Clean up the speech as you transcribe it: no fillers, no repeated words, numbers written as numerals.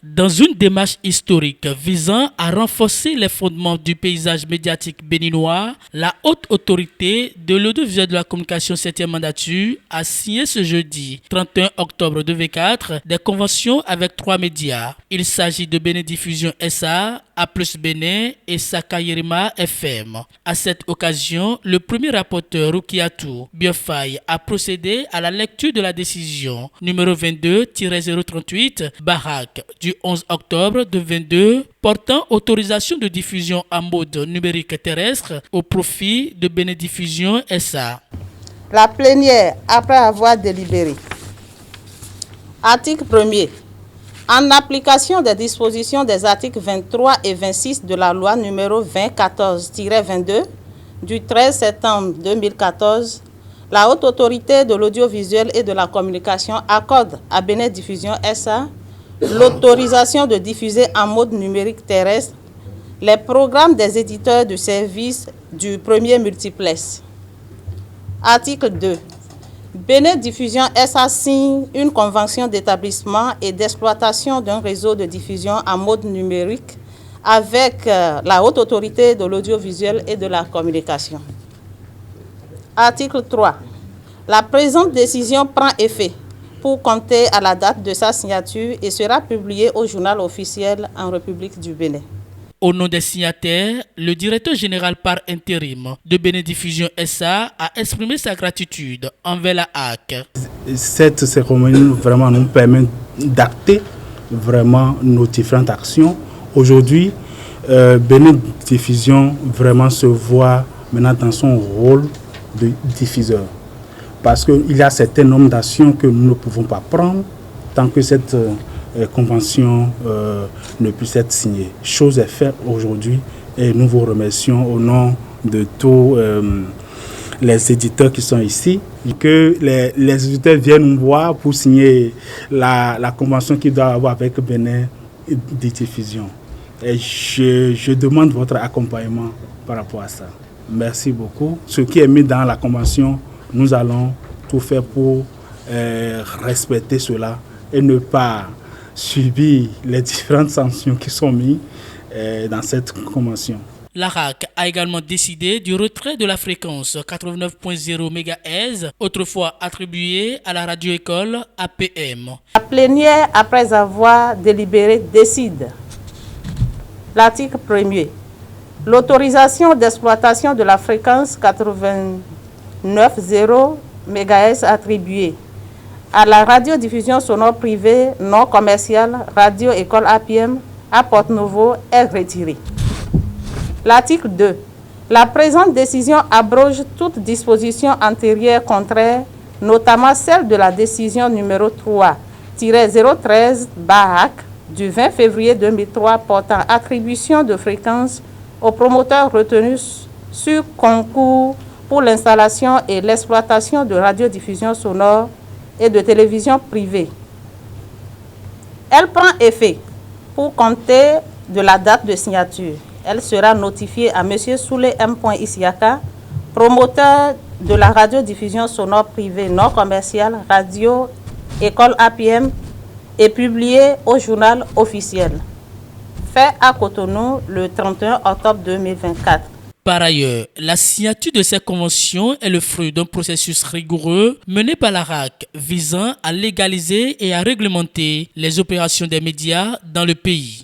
Dans une démarche historique visant à renforcer les fondements du paysage médiatique béninois, la haute autorité de l'audiovisuel de la communication 7e mandature a signé ce jeudi 31 octobre 2004 des conventions avec 3 médias. Il s'agit de Bénin Diffusion SA, A+ Bénin et Sakayerima FM. À cette occasion, le premier rapporteur Rukiatou Biofay a procédé à la lecture de la décision numéro 22-038 Barak du 11 octobre 2022 portant autorisation de diffusion en mode numérique terrestre au profit de Bénin Diffusion SA. La plénière, après avoir délibéré. Article 1er. En application des dispositions des articles 23 et 26 de la loi numéro 2014-22 du 13 septembre 2014, la Haute Autorité de l'audiovisuel et de la communication accorde à Bénin Diffusion SA l'autorisation de diffuser en mode numérique terrestre les programmes des éditeurs de services du premier multiplex. Article 2. Bénin Diffusion SA signe une convention d'établissement et d'exploitation d'un réseau de diffusion en mode numérique avec la Haute Autorité de l'audiovisuel et de la communication. Article 3. La présente décision prend effet pour compter à la date de sa signature et sera publiée au journal officiel en République du Bénin. Au nom des signataires, le directeur général par intérim de Bénin Diffusion SA a exprimé sa gratitude envers la HAC. Cette cérémonie vraiment nous permet d'acter vraiment nos différentes actions. Aujourd'hui, Bénin Diffusion vraiment se voit maintenant dans son rôle de diffuseur. Parce qu'il y a certains nombres d'actions que nous ne pouvons pas prendre tant que cette convention ne puisse être signée. Chose est faite aujourd'hui et nous vous remercions au nom de tous les éditeurs qui sont ici. Que les éditeurs viennent nous voir pour signer la convention qu'ils doivent avoir avec Bénin Diffusion. Et je demande votre accompagnement par rapport à ça. Merci beaucoup. Ce qui est mis dans la convention, nous allons tout faire pour respecter cela et ne pas subir les différentes sanctions qui sont mises dans cette convention. La RAC a également décidé du retrait de la fréquence 89.0 MHz, autrefois attribuée à la radio-école APM. La plénière, après avoir délibéré, décide. L'article 1er. L'autorisation d'exploitation de la fréquence 89.0 MHz attribuée à la radiodiffusion sonore privée non commerciale radio-école APM à Porte-Nouveau est retirée. L'article 2. La présente décision abroge toute disposition antérieure contraire, notamment celle de la décision numéro 3-013 BAHAC du 20 février 2003 portant attribution de fréquences aux promoteurs retenus sur concours pour l'installation et l'exploitation de radiodiffusion sonore et de télévision privée. Elle prend effet pour compter de la date de signature. Elle sera notifiée à M. Souley M. Isiaka, promoteur de la radiodiffusion sonore privée non commerciale radio école APM et publiée au journal officiel. Fait à Cotonou le 31 octobre 2024. Par ailleurs, la signature de cette convention est le fruit d'un processus rigoureux mené par la RAC visant à légaliser et à réglementer les opérations des médias dans le pays.